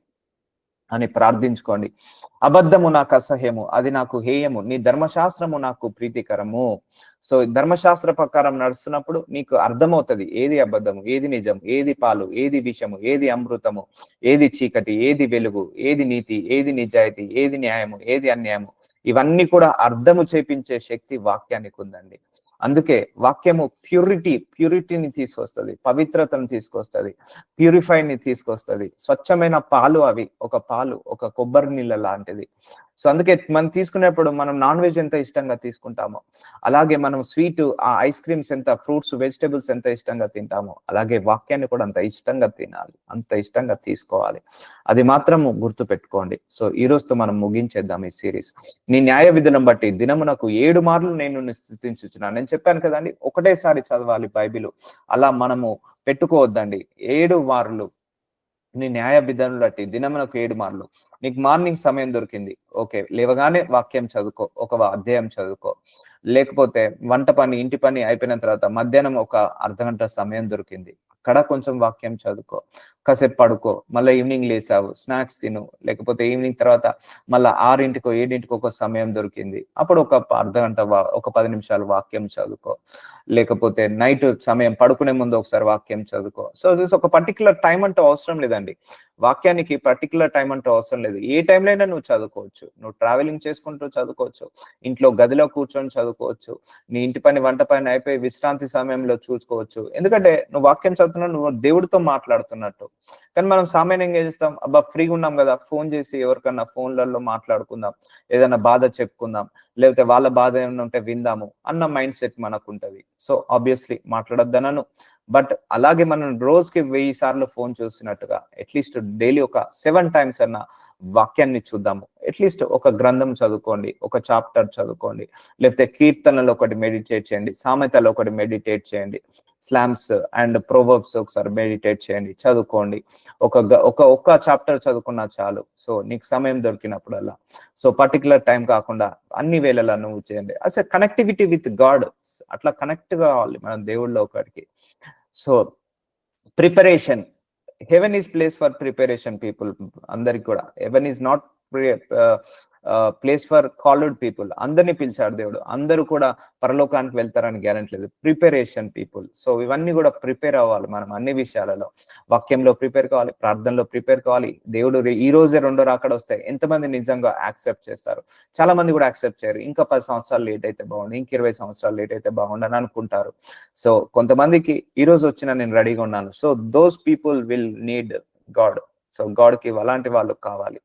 అని ప్రార్థించుకోండి. అబద్ధము నాకు అసహ్యము, అది నాకు హేయము, నీ ధర్మశాస్త్రము నాకు ప్రీతికరము. సో ధర్మశాస్త్ర ప్రకారం నడుస్తున్నప్పుడు నీకు అర్థమవుతుంది ఏది అబద్ధము, ఏది నిజం, ఏది పాలు, ఏది విషము, ఏది అమృతము, ఏది చీకటి, ఏది వెలుగు, ఏది నీతి, ఏది నిజాయితీ, ఏది న్యాయము, ఏది అన్యాయము. ఇవన్నీ కూడా అర్థము చేపించే శక్తి వాక్యానికి ఉందండి. అందుకే వాక్యము ప్యూరిటీని తీసుకొస్తుంది, పవిత్రతను తీసుకొస్తుంది, ప్యూరిఫైని తీసుకొస్తుంది. స్వచ్ఛమైన పాలు అవి, ఒక కొబ్బరి నీళ్ళ లాంటిది. సో అందుకే మనం తీసుకునేప్పుడు మనం నాన్ వెజ్ ఎంత ఇష్టంగా తీసుకుంటామో, అలాగే మనం స్వీట్, ఆ ఐస్ క్రీమ్స్ ఎంత, ఫ్రూట్స్, వెజిటేబుల్స్ ఎంత ఇష్టంగా తింటామో, అలాగే వాక్యాన్ని కూడా అంత ఇష్టంగా తినాలి, అంత ఇష్టంగా తీసుకోవాలి. అది మాత్రము గుర్తు పెట్టుకోండి. సో ఈ రోజుతో మనం ముగించేద్దాం ఈ సిరీస్. నీ న్యాయ విధులను బట్టి దినమునకు 7 మార్లు నేను స్తుతించుచున్నాను. నేను చెప్పాను కదండి, ఒకటేసారి చదవాలి బైబిల్. అలా మనము పెట్టుకోవద్దండి. 7 మార్లు నీ న్యాయ విధానం బట్టి దినమునకు 7 మార్లు. నీకు మార్నింగ్ సమయం దొరికింది, ఓకే, లేవగానే వాక్యం చదువుకో, ఒక అధ్యాయం చదువుకో. లేకపోతే వంట పని, ఇంటి పని అయిపోయిన తర్వాత మధ్యాహ్నం ఒక అర్ధగంట సమయం దొరికింది, అక్కడ కొంచెం వాక్యం చదువుకో, కాసేపు పడుకో, మళ్ళీ ఈవినింగ్ లేసావు, స్నాక్స్ తిను. లేకపోతే ఈవినింగ్ తర్వాత మళ్ళీ 6 7 ఒక సమయం దొరికింది, అప్పుడు ఒక అర్ధగంట ఒక 10 నిమిషాలు వాక్యం చదువుకో. లేకపోతే నైట్ సమయం పడుకునే ముందు ఒకసారి వాక్యం చదువుకో. సో దిస్ ఒక పర్టికులర్ టైం అంటూ అవసరం లేదండి. వాక్యానికి పర్టికులర్ టైం అంటూ అవసరం లేదు. ఏ టైంలో అయినా నువ్వు చదువుకోవచ్చు. నువ్వు ట్రావెలింగ్ చేసుకుంటూ చదువుకోవచ్చు, ఇంట్లో గదిలో కూర్చొని చదువుకోవచ్చు, నీ ఇంటి పని, వంట పని అయిపోయి విశ్రాంతి సమయంలో చూసుకోవచ్చు. ఎందుకంటే నువ్వు వాక్యం చదువుతున్నావు, నువ్వు దేవుడితో మాట్లాడుతున్నట్టు. కానీ మనం సామాన్యంగా ఏం చేస్తాం, అబ్బా ఫ్రీగా ఉన్నాం కదా, ఫోన్ చేసి ఎవరికన్నా ఫోన్లలో మాట్లాడుకుందాం, ఏదైనా బాధ చెప్పుకుందాం, లేకపోతే వాళ్ళ బాధ ఏమైనా ఉంటే విందాము అన్న మైండ్ సెట్ మనకు ఉంటది. సో ఆబ్వియస్లీ మాట్లాడొద్దనను, బట్ అలాగే మనం రోజుకి 1000 సార్లు ఫోన్ చూసినట్టుగా అట్లీస్ట్ డైలీ ఒక 7 టైమ్స్ అన్న వాక్యాన్ని చూద్దాము. అట్లీస్ట్ ఒక గ్రంథం చదువుకోండి, ఒక చాప్టర్ చదువుకోండి, లేకపోతే కీర్తనలో ఒకటి మెడిటేట్ చేయండి, సామెతలో ఒకటి మెడిటేట్ చేయండి, స్లామ్స్ అండ్ ప్రోవర్బ్స్ ఒకసారి మెడిటేట్ చేయండి, చదువుకోండి. ఒక్క చాప్టర్ చదువుకున్నా చాలు. సో నీకు సమయం దొరికినప్పుడల్లా, సో పర్టికులర్ టైం కాకుండా అన్ని వేళలా నువ్వు చేయండి. అసలు కనెక్టివిటీ విత్ గాడ్, అట్లా కనెక్ట్ కావాలి మనం దేవుళ్ళో ఒకరికి. So preparation, haven is place for preparation people. అందరికి కూడా haven is not place for called people. అందరినీ పిలిచాడు దేవుడు. అందరూ కూడా పరలోకానికి వెళ్తారని గ్యారెంటీ లేదు. Preparation people. సో ఇవన్నీ కూడా ప్రిపేర్ అవ్వాలి మనం అన్ని విషయాలలో. వాక్యంలో ప్రిపేర్ కావాలి, ప్రార్థనలో ప్రిపేర్ కావాలి. దేవుడు ఈ రోజే రెండో రాకడ వస్తే ఎంతమంది నిజంగా యాక్సెప్ట్ చేస్తారు? చాలా మంది కూడా యాక్సెప్ట్ చేయరు. ఇంకా 10 సంవత్సరాలు లేట్ అయితే బాగుండు, ఇంక 20 సంవత్సరాలు లేట్ అయితే బాగుండు అని అనుకుంటారు. సో కొంతమందికి ఈ రోజు వచ్చినా నేను రెడీగా ఉన్నాను. So those people will need God. So God కి అలాంటి వాళ్ళు కావాలి.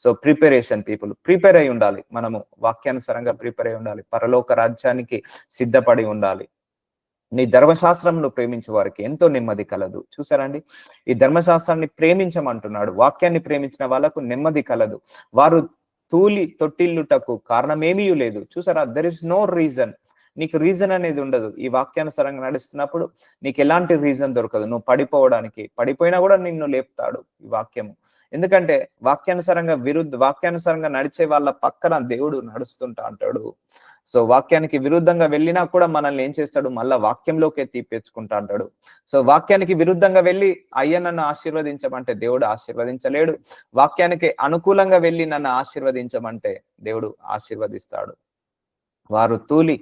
సో ప్రిపరేషన్ పీపుల్, ప్రిపేర్ అయి ఉండాలి. మనము వాక్యానుసారంగా ప్రిపేర్ అయి ఉండాలి. పరలోక రాజ్యానికి సిద్ధపడి ఉండాలి. నీ ధర్మశాస్త్రంను ప్రేమించే వారికి ఎంతో నెమ్మది కలదు. చూసారండి, ఈ ధర్మశాస్త్రాన్ని ప్రేమించమంటున్నాడు. వాక్యాన్ని ప్రేమించిన వాళ్ళకు నెమ్మది కలదు. వారు తూలి తొట్టిల్లుటకు కారణమేమీ లేదు. చూసారా, దెర్ ఇస్ నో రీజన్. నీకు రీజన్ అనేది ఉండదు. ఈ వాక్యానుసారంగా నడుస్తున్నప్పుడు నీకు ఎలాంటి రీజన్ దొరకదు నువ్వు పడిపోవడానికి. పడిపోయినా కూడా నిన్ను లేపుతాడు ఈ వాక్యము. ఎందుకంటే వాక్యానుసారంగా నడిచే వాళ్ళ పక్కన దేవుడు నడుస్తుంటా అంటాడు. సో వాక్యానికి విరుద్ధంగా వెళ్ళినా కూడా మనల్ని ఏం చేస్తాడు? మళ్ళా వాక్యంలోకే తీపిచ్చుకుంటా అంటాడు. సో వాక్యానికి విరుద్ధంగా వెళ్ళి అయ్య నన్ను ఆశీర్వదించమంటే దేవుడు ఆశీర్వదించలేడు. వాక్యానికి అనుకూలంగా వెళ్ళి నన్ను ఆశీర్వదించమంటే దేవుడు ఆశీర్వదిస్తాడు. వారు తూలి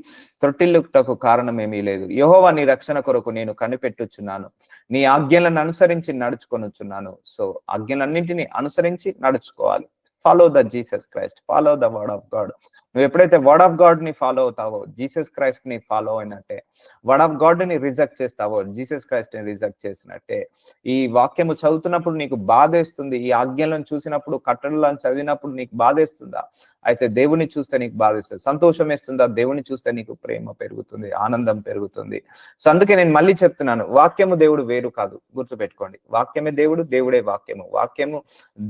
త్రొట్టిల్లుటకు కారణమేమీ లేదు. యెహోవా నీ రక్షణ కొరకు నేను కనిపెట్టుచున్నాను, నీ ఆజ్ఞలను అనుసరించి నడుచుకొనుచున్నాను. సో ఆజ్ఞలన్నింటినీ అనుసరించి నడుచుకోవాలి. Follow the Jesus Christ, follow the word of God. నువ్వు ఎప్పుడైతే వర్డ్ ఆఫ్ గాడ్ ని ఫాలో అవుతావో జీసస్ క్రైస్ట్ ని ఫాలో అయినట్టే. వర్డ్ ఆఫ్ గాడ్ ని రిజెక్ట్ చేస్తావో జీసస్ క్రైస్ట్ ని రిజెక్ట్ చేసినట్టే. ఈ వాక్యము చదువుతున్నప్పుడు నీకు బాధేస్తుంది, ఈ ఆజ్ఞలను చూసినప్పుడు కట్టడలను చదివినప్పుడు నీకు బాధేస్తుందా? అయితే దేవుని చూస్తే నీకు బాధేస్తుంది. సంతోషం వేస్తుందా? దేవుని చూస్తే నీకు ప్రేమ పెరుగుతుంది, ఆనందం పెరుగుతుంది. సో అందుకే నేను మళ్ళీ చెప్తున్నాను, వాక్యము దేవుడు వేరు కాదు. గుర్తుపెట్టుకోండి, వాక్యమే దేవుడు, దేవుడే వాక్యము. వాక్యము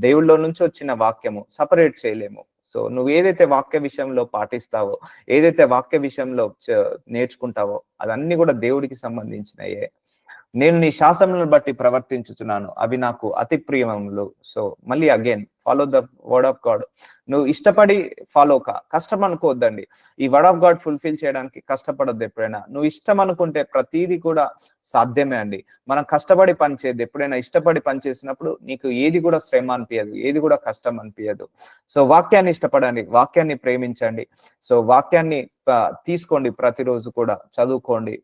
దేవుళ్ళలో నుంచి వచ్చిన వాక్యము, సపరేట్ చేయలేము. సో నువ్వు ఏదైతే వాక్య విషయంలో పాటిస్తావో, ఏదైతే వాక్య విషయంలో నేర్చుకుంటావో అదన్నీ కూడా దేవుడికి సంబంధించినయే. నేను నీ శాసనములను బట్టి ప్రవర్తించుచున్నాను, అవి నాకు అతి ప్రియములు. సో మళ్ళీ again follow the word of God. నువ్వు ఇష్టపడి ఫాలో కష్టం అనుకోవద్దండి. ఈ వర్డ్ ఆఫ్ గాడ్ ఫుల్ఫిల్ చేయడానికి కష్టపడద్దు ఎప్పుడైనా. నువ్వు ఇష్టం అనుకుంటే ప్రతిదీ కూడా సాధ్యమే అండి. మనం కష్టపడి పని చేయద్దు. ఎప్పుడైనా ఇష్టపడి పని చేసినప్పుడు నీకు ఏది కూడా శ్రమ అనిపించదు, ఏది కూడా కష్టం అనిపించదు. సో వాక్యాన్ని ఇష్టపడండి, వాక్యాన్ని ప్రేమించండి. సో వాక్యాన్ని తీసుకోండి, ప్రతిరోజు కూడా చదువుకోండి,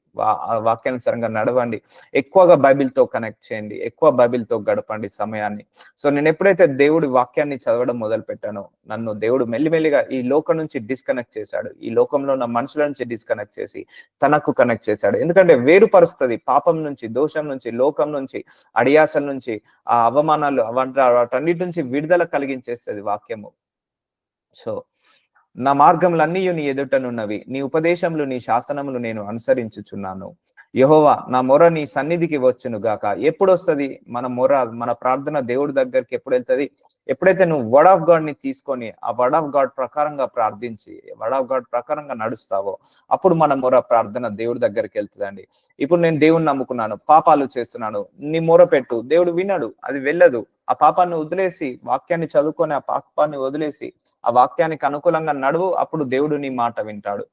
వాక్యానుసారంగా నడవండి, ఎక్కువగా బైబిల్తో కనెక్ట్ చేయండి, ఎక్కువ బైబిల్తో గడపండి సమయాన్ని. సో నేను ఎప్పుడైతే దేవుడి వాక్యాన్ని చదవడం మొదలు పెట్టానో నన్ను దేవుడు మెల్లిమెల్లిగా ఈ లోకం నుంచి డిస్కనెక్ట్ చేశాడు. ఈ లోకంలో ఉన్న మనుషుల నుంచి డిస్కనెక్ట్ చేసి తనకు కనెక్ట్ చేశాడు. ఎందుకంటే వేరుపరుస్తుంది పాపం నుంచి, దోషం నుంచి, లోకం నుంచి, అడియాసల నుంచి, ఆ అవమానాలు వాటన్నిటి నుంచి విడుదల కలిగించేస్తుంది వాక్యము. సో నా మార్గములన్నీ నీ ఎదుటనున్నవి, నీ ఉపదేశములు నీ శాసనములు నేను అనుసరించుచున్నాను. యెహోవా నా మొర నీ సన్నిధికి వచ్చును గాక. ఎప్పుడు వస్తుంది మన మొర, మన ప్రార్థన దేవుడి దగ్గరికి ఎప్పుడు వెళ్తుంది? ఎప్పుడైతే నువ్వు వర్డ్ ఆఫ్ గాడ్ ని తీసుకొని ఆ వర్డ్ ఆఫ్ గాడ్ ప్రకారంగా ప్రార్థించి వర్డ్ ఆఫ్ గాడ్ ప్రకారంగా నడుస్తావో అప్పుడు మన మొర ప్రార్థన దేవుడి దగ్గరికి వెళ్తుందండి. ఇప్పుడు నేను దేవుడిని నమ్ముకున్నాను, పాపాలు చేస్తున్నాను, నీ మొర పెట్టు, దేవుడు వినడు, అది వెళ్ళదు. ఆ పాపాన్ని వదిలేసి వాక్యాన్ని చదువుకొని ఆ పాపాన్ని వదిలేసి ఆ వాక్యానికి అనుకూలంగా నడువు, అప్పుడు దేవుడు నీ మాట వింటాడు.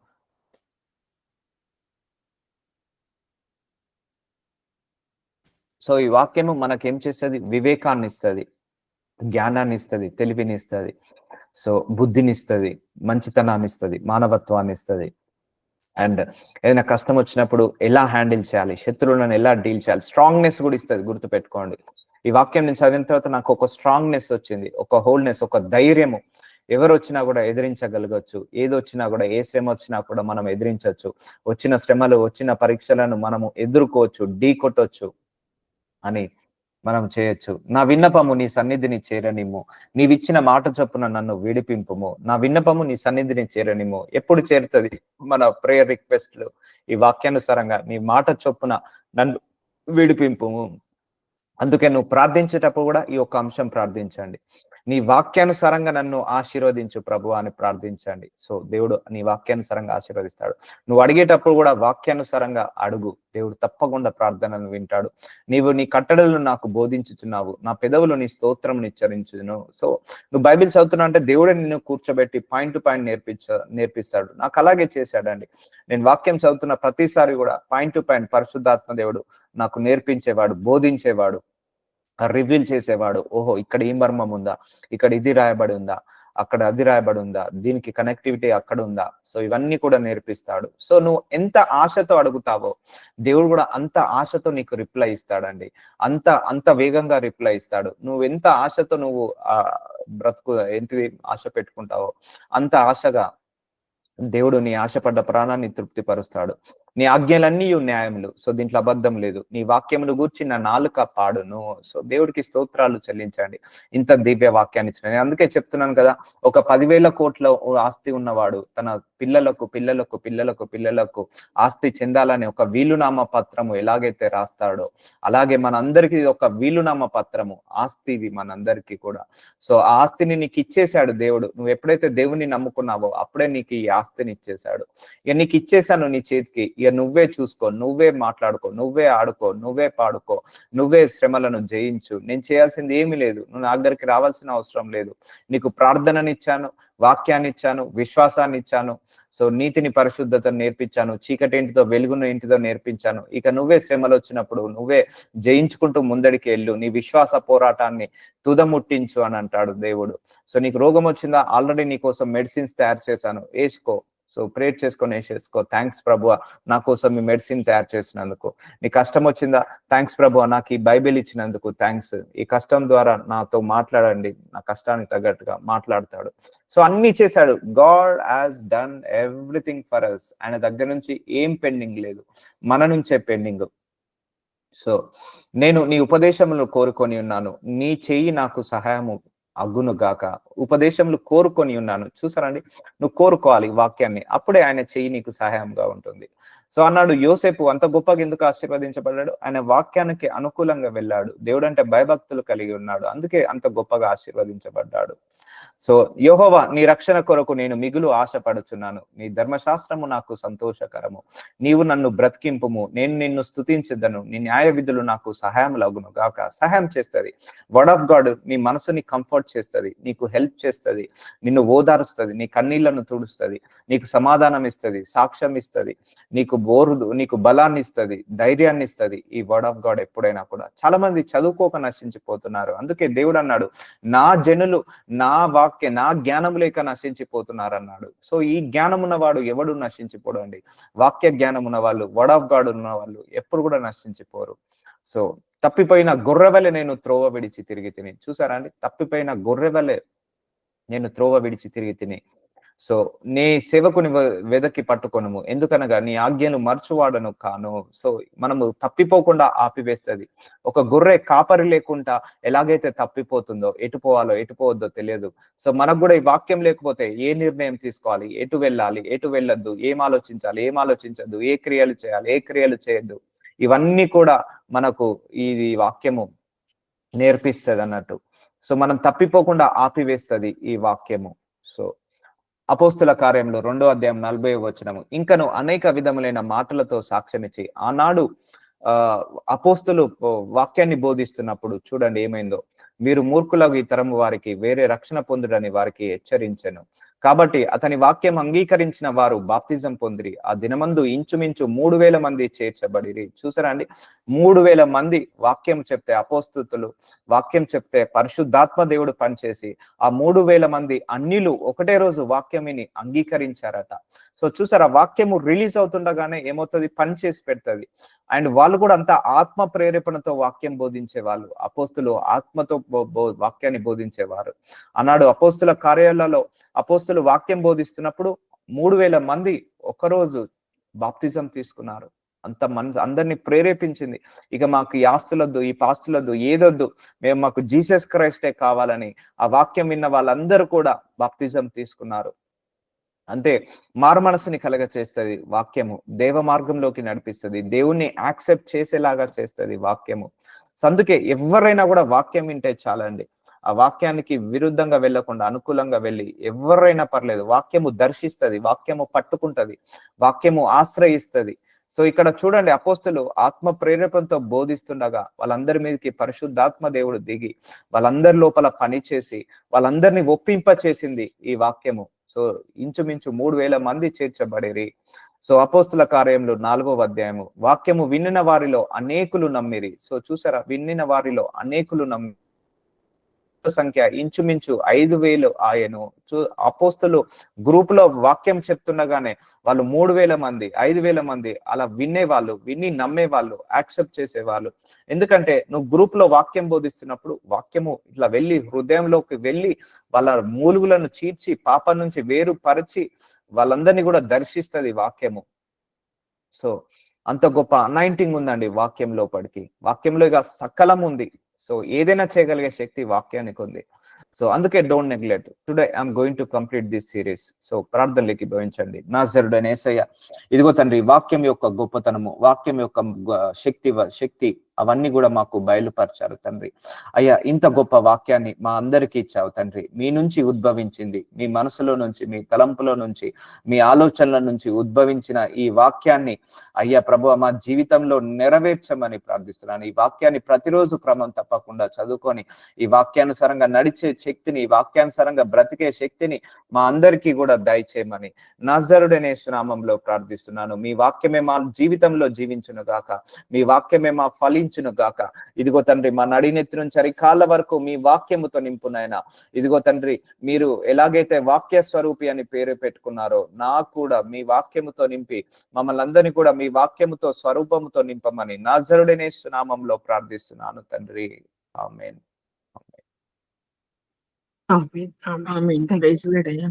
సో ఈ వాక్యము మనకేం చేస్తుంది? వివేకాన్ని ఇస్తుంది, జ్ఞానాన్ని ఇస్తుంది, తెలివిని ఇస్తుంది, సో బుద్ధిని ఇస్తుంది, మంచితనాన్ని ఇస్తుంది, మానవత్వాన్ని ఇస్తుంది. అండ్ ఏదైనా కష్టం వచ్చినప్పుడు ఎలా హ్యాండిల్ చేయాలి, శత్రువులను ఎలా డీల్ చేయాలి, స్ట్రాంగ్నెస్ కూడా ఇస్తుంది. గుర్తుపెట్టుకోండి, ఈ వాక్యం నేను చదివిన తర్వాత నాకు ఒక స్ట్రాంగ్నెస్ వచ్చింది, ఒక హోల్నెస్, ఒక ధైర్యము. ఎవరు వచ్చినా కూడా ఎదిరించగలగచ్చు, ఏది వచ్చినా కూడా, ఏ శ్రమ వచ్చినా కూడా మనం ఎదిరించవచ్చు. వచ్చిన శ్రమలు, వచ్చిన పరీక్షలను మనము ఎదుర్కోవచ్చు, ఢీ కొట్టొచ్చు అని మనం చేయొచ్చు. నా విన్నపము నీ సన్నిధిని చేరనిమ్ము, నీవిచ్చిన మాట చొప్పున నన్ను విడిపింపుము. నా విన్నపము నీ సన్నిధిని చేరనిమ్ము. ఎప్పుడు చేరుతుంది మన ప్రేయర్ రిక్వెస్ట్లు? ఈ వాక్యానుసారంగా నీ మాట చొప్పున నన్ను విడిపింపుము. అందుకే నువ్వు ప్రార్థించేటప్పుడు కూడా ఈ ఒక్క అంశం ప్రార్థించండి. నీ వాక్యానుసారంగా నన్ను ఆశీర్వదించు ప్రభువా అని ప్రార్థించండి. సో దేవుడు నీ వాక్యానుసారంగా ఆశీర్వదిస్తాడు. నువ్వు అడిగేటప్పుడు కూడా వాక్యానుసారంగా అడుగు. దేవుడు తప్పకుండా ప్రార్థనను వింటాడు. నీవు నీ కట్టడలను నాకు బోధించుచున్నావు. నా పెదవులు నీ స్తోత్రమును ఉచ్చరించును. సో నువ్వు బైబిల్ చదువుతున్నావు అంటే దేవుడే నిన్ను కూర్చోబెట్టి పాయింట్ టు పాయింట్ నేర్పిస్తాడు. నాకు అలాగే చేశాడండి. నేను వాక్యం చదువుతున్న ప్రతిసారి కూడా పాయింట్ టు పాయింట్ పరిశుద్ధాత్మ దేవుడు నాకు నేర్పించేవాడు, బోధించేవాడు, రివీల్ చేసేవాడు. ఓహో! ఇక్కడ ఈ మర్మం ఉందా, ఇక్కడ ఇది రాయబడి ఉందా, అక్కడ అది రాయబడి ఉందా, దీనికి కనెక్టివిటీ అక్కడ ఉందా. సో ఇవన్నీ కూడా నేర్పిస్తాడు. సో నువ్వు ఎంత ఆశతో అడుగుతావో దేవుడు కూడా అంత ఆశతో నీకు రిప్లై ఇస్తాడండి. అంత అంత వేగంగా రిప్లై ఇస్తాడు. నువ్వు ఎంత ఆశతో నువ్వు బ్రతుకు ఏంటిది ఆశ పెట్టుకుంటావో అంత ఆశగా దేవుడు నీ ఆశపడ్డ ప్రాణాన్ని తృప్తిపరుస్తాడు. నీ ఆజ్ఞలన్నీ న్యాయములు. సో దీంట్లో అబద్ధం లేదు. నీ వాక్యములు గూర్చి నా నాలుక పాడును. సో దేవుడికి స్తోత్రాలు చెల్లించండి. ఇంత దివ్య వాక్యాన్ని ఇచ్చిన. నేను అందుకే చెప్తున్నాను కదా, ఒక 10,000 కోట్ల ఆస్తి ఉన్నవాడు తన పిల్లలకు పిల్లలకు పిల్లలకు పిల్లలకు ఆస్తి చెందాలని ఒక వీలునామా పత్రము ఎలాగైతే రాస్తాడో, అలాగే మనందరికీ ఒక వీలునామా పత్రము, ఆస్తి ఇది మనందరికీ కూడా. సో ఆ ఆస్తిని నీకు ఇచ్చేశాడు దేవుడు. నువ్వు ఎప్పుడైతే దేవుణ్ణి నమ్ముకున్నావో అప్పుడే నీకు ఈ ఆస్తిని ఇచ్చేశాడు. ఇక నీకు ఇచ్చేసాను నీ చేతికి. ఇక నువ్వే చూసుకో, నువ్వే మాట్లాడుకో, నువ్వే ఆడుకో, నువ్వే పాడుకో, నువ్వే శ్రమలను జయించు. నేను చేయాల్సింది ఏమీ లేదు. నువ్వు నా దగ్గరికి రావాల్సిన అవసరం లేదు. నీకు ప్రార్థననిచ్చాను, వాక్యాన్ని ఇచ్చాను, విశ్వాసాన్ని ఇచ్చాను. సో నీతిని పరిశుద్ధతను నేర్పించాను, చీకటి ఏంటిదో వెలుగును ఏంటిదో నేర్పించాను. ఇక నువ్వే శ్రమలు వచ్చినప్పుడు నువ్వే జయించుకుంటూ ముందడికి వెళ్ళు. నీ విశ్వాస పోరాటాన్ని తుదముట్టించు అని అంటాడు దేవుడు. సో నీకు రోగం వచ్చిందా, ఆల్రెడీ నీ కోసం మెడిసిన్స్ తయారు చేశాను, వేసుకో. సో ప్రేర్ చేసుకొని వేసేసుకో. థ్యాంక్స్ ప్రభువా నా కోసం ఈ మెడిసిన్ తయారు చేసినందుకు. నీ కష్టం వచ్చిందా, థ్యాంక్స్ ప్రభువా నాకు ఈ బైబిల్ ఇచ్చినందుకు థ్యాంక్స్. ఈ కష్టం ద్వారా నాతో మాట్లాడండి, నా కష్టానికి తగ్గట్టుగా మాట్లాడతాడు. సో అన్ని చేశాడు. God has done everything for us. ఆయన దగ్గర నుంచి ఏం పెండింగ్ లేదు, మన నుంచే పెండింగ్. సో నేను నీ ఉపదేశములు కోరుకొని ఉన్నాను, నీ చెయ్యి నాకు సహాయము అగును గాక. ఉపదేశములు కోరుకొని ఉన్నాను. చూసారండి, నువ్వు కోరుకోవాలి వాక్యాన్ని, అప్పుడే ఆయన చెయ్యి నీకు సహాయంగా ఉంటుంది. సో అన్నాడు యోసేపు అంత గొప్పగా ఎందుకు ఆశీర్వదించబడ్డాడు? ఆయన వాక్యానికి అనుకూలంగా వెళ్ళాడు. దేవుడు అంటే భయభక్తులు కలిగి ఉన్నాడు, అందుకే అంత గొప్పగా ఆశీర్వదించబడ్డాడు. సో యెహోవా నీ రక్షణ కొరకు నేను మిగులు ఆశపడుచున్నాను. నీ ధర్మశాస్త్రము నాకు సంతోషకరము. నీవు నన్ను బ్రతికింపుము, నేను నిన్ను స్తుతించదను. నీ న్యాయ విధులు నాకు సహాయం లగును గాక. సహాయం చేస్తుంది. వర్డ్ ఆఫ్ గాడ్ నీ మనసుని కంఫర్ట్ చేస్తుంది, నీకు హెల్ప్ చేస్తుంది, నిన్ను ఓదారుస్తుంది, నీ కన్నీళ్లను తుడుస్తుంది, నీకు సమాధానం ఇస్తుంది, సాక్ష్యం ఇస్తుంది, నీకు బలాన్ని ఇస్తుంది, ధైర్యాన్ని ఇస్తుంది ఈ వర్డ్ ఆఫ్ గాడ్ ఎప్పుడైనా కూడా. చాలా మంది చదువుకోక నశించిపోతున్నారు. అందుకే దేవుడు అన్నాడు నా జనులు నా జ్ఞానం లేక నశించిపోతున్నారు అన్నాడు. సో ఈ జ్ఞానం ఉన్నవాడు ఎవడు నశించిపోడు అండి. వాక్య జ్ఞానం ఉన్న వాళ్ళు, వర్డ్ ఆఫ్ గాడ్ ఉన్న వాళ్ళు ఎప్పుడు కూడా నశించిపోరు. సో తప్పిపోయిన గొర్రెవలె నేను త్రోవ విడిచి తిరిగి తిని. చూసారా అండి, తప్పిపోయిన గొర్రెవలె నేను త్రోవ విడిచి తిరిగి తిని. సో నీ సేవకుని వెదకి పట్టుకొనుము, ఎందుకనగా నీ ఆజ్ఞలు మర్చువాడను కాను. సో మనము తప్పిపోకుండా ఆపివేస్తుంది. ఒక గొర్రె కాపరి లేకుండా ఎలాగైతే తప్పిపోతుందో, ఎటు పోవాలో ఎటు పోవద్దో తెలియదు. సో మనకు కూడా ఈ వాక్యం లేకపోతే ఏ నిర్ణయం తీసుకోవాలి, ఎటు వెళ్ళాలి, ఎటు వెళ్ళొద్దు, ఏం ఆలోచించాలి, ఏం ఆలోచించద్దు, ఏ క్రియలు చేయాలి, ఏ క్రియలు చేయొద్దు, ఇవన్నీ కూడా మనకు ఈ వాక్యము నేర్పిస్తుంది అన్నట్టు. సో మనం తప్పిపోకుండా ఆపివేస్తుంది ఈ వాక్యము. సో అపోస్తుల కార్యంలో 2వ అధ్యాయం 40వ వచనము, ఇంకను అనేక విధములైన మాటలతో సాక్ష్యమిచ్చి ఆనాడు అపోస్తులు వాక్యాన్ని బోధిస్తున్నప్పుడు చూడండి ఏమైందో, మీరు మూర్ఖులకు ఈ తరము వారికి వేరే రక్షణ పొందుడని వారికి హెచ్చరించెను. కాబట్టి అతని వాక్యం అంగీకరించిన వారు బాప్తిజం పొందిరి. ఆ దినమందు ఇంచుమించు 3,000 మంది చేర్చబడిరి. చూసారా అండి, 3,000 మంది వాక్యం చెప్తే, అపోస్తులు వాక్యం చెప్తే పరిశుద్ధాత్మ దేవుడు పనిచేసి ఆ 3,000 మంది అన్యులు ఒకటే రోజు వాక్యం విని అంగీకరించారట. సో చూసారా, వాక్యము రిలీజ్ అవుతుండగానే ఏమవుతుంది, పని చేసి పెడుతుంది. అండ్ వాళ్ళు కూడా అంత ఆత్మ ప్రేరేపణతో వాక్యం బోధించే వాళ్ళు. అపోస్తులు ఆత్మతో వాక్యాన్ని బోధించేవారు. అన్నాడు అపోస్తుల కార్యాలలో అపోస్తులు వాక్యం బోధిస్తున్నప్పుడు 3,000 మంది ఒకరోజు బాప్తిజం తీసుకున్నారు. అందరినీ ప్రేరేపించింది. ఇక మాకు ఈ ఆస్తులొద్దు, ఈ పాస్తులొద్దు, ఏదొద్దు, మాకు జీసస్ క్రైస్టే కావాలని ఆ వాక్యం విన్న వాళ్ళందరూ కూడా బాప్తిజం తీసుకున్నారు. అంతే. మారు మనసుని కలగ చేస్తది వాక్యము. దేవ మార్గంలోకి నడిపిస్తది. దేవుణ్ణి యాక్సెప్ట్ చేసేలాగా చేస్తది వాక్యము. సో, అందుకే ఎవ్వరైనా గూడా వాక్యం వింటే చాలండి. ఆ వాక్యానికి విరుద్ధంగా వెళ్ళకుండా అనుకూలంగా వెళ్ళి ఎవ్వరైనా పర్లేదు. వాక్యము దర్శిస్తది. వాక్యము పట్టుకుంటది. వాక్యము ఆశ్రయిస్తది. సో, ఇక్కడ చూడండి అపోస్తలు ఆత్మ ప్రేరేపణతో బోధిస్తుండగా వాళ్ళందరి మీదకి పరిశుద్ధాత్మ దేవుడు దిగి వాళ్ళందరి లోపల పని చేసి వాళ్ళందరిని ఒప్పింప చేసింది ఈ వాక్యము. సో, ఇంచుమించు 3000 మంది చేర్చబడిరి. సో, అపోస్తుల కార్యములు 4వ అధ్యాయము. వాక్యము వినిన వారిలో అనేకులు నమ్మిరి. సో, చూసారా, వినిన వారిలో అనేకులు సంఖ్య ఇంచుమించు 5,000 ఆయను. అపోస్తులు గ్రూప్ లో వాక్యం చెప్తుండగానే వాళ్ళు 3,000 మంది, 5,000 మంది అలా వినేవాళ్ళు, విని నమ్మేవాళ్ళు, యాక్సెప్ట్ చేసేవాళ్ళు. ఎందుకంటే నువ్వు గ్రూప్ లో వాక్యం బోధిస్తున్నప్పుడు వాక్యము ఇట్లా వెళ్ళి హృదయంలోకి వెళ్ళి వాళ్ళ మూలుగులను చీల్చి పాపం నుంచి వేరుపరిచి వాళ్ళందరినీ కూడా దర్శిస్తది వాక్యము. సో, అంత గొప్ప అనాయింటింగ్ ఉందండి వాక్యం లోపలికి. వాక్యంలో ఇక సకలం ఉంది. సో, ఏదైనా చేయగలిగే శక్తి వాక్యానికి ఉంది. సో, అందుకే don't neglect. Today I'm going to complete this series. So, ప్రార్థనలోకి భవించండి. నాజరుడైన యేసయ్య, ఇదిగో తండ్రి వాక్యం యొక్క గొప్పతనము, వాక్యం యొక్క శక్తి అవన్నీ కూడా మాకు బయలుపరిచారు తండ్రి. అయ్యా, ఇంత గొప్ప వాక్యాన్ని మా అందరికీ ఇచ్చావు తండ్రి. మీ నుంచి ఉద్భవించింది, మీ మనసులో నుంచి, మీ తలంపులో నుంచి, మీ ఆలోచనల నుంచి ఉద్భవించిన ఈ వాక్యాన్ని అయ్యా ప్రభువా మా జీవితంలో నెరవేర్చమని ప్రార్థిస్తున్నాను. ఈ వాక్యాన్ని ప్రతిరోజు క్రమం తప్పకుండా చదువుకొని ఈ వాక్యానుసారంగా నడిచే శక్తిని, ఈ వాక్యానుసారంగా బ్రతికే శక్తిని మా అందరికీ కూడా దయచేయమని నజరుడైన యేసు నామములో ప్రార్థిస్తున్నాను. మీ వాక్యమే మా జీవితంలో జీవించును గాక, మీ వాక్యమే మా ఫలించును గాక. ఇదిగో తండ్రి, మా నడినెత్తి నుంచి అరికాళ్ళ వరకు మీ వాక్యముతో నింపునైనా. ఇదిగో తండ్రి, మీరు ఎలాగైతే వాక్య స్వరూపి అని పేరు పెట్టుకున్నారో నాకు కూడా మీ వాక్యముతో నింపి మమ్మల్ని అందరినీ కూడా మీ వాక్యముతో స్వరూపముతో నింపమని నజరుడైన యేసు నామములో ప్రార్థిస్తున్నాను తండ్రి. ఆమేన్. ఆమేన్. ఆమేన్. ప్రైజ్ లార్డ్ అయ్యా.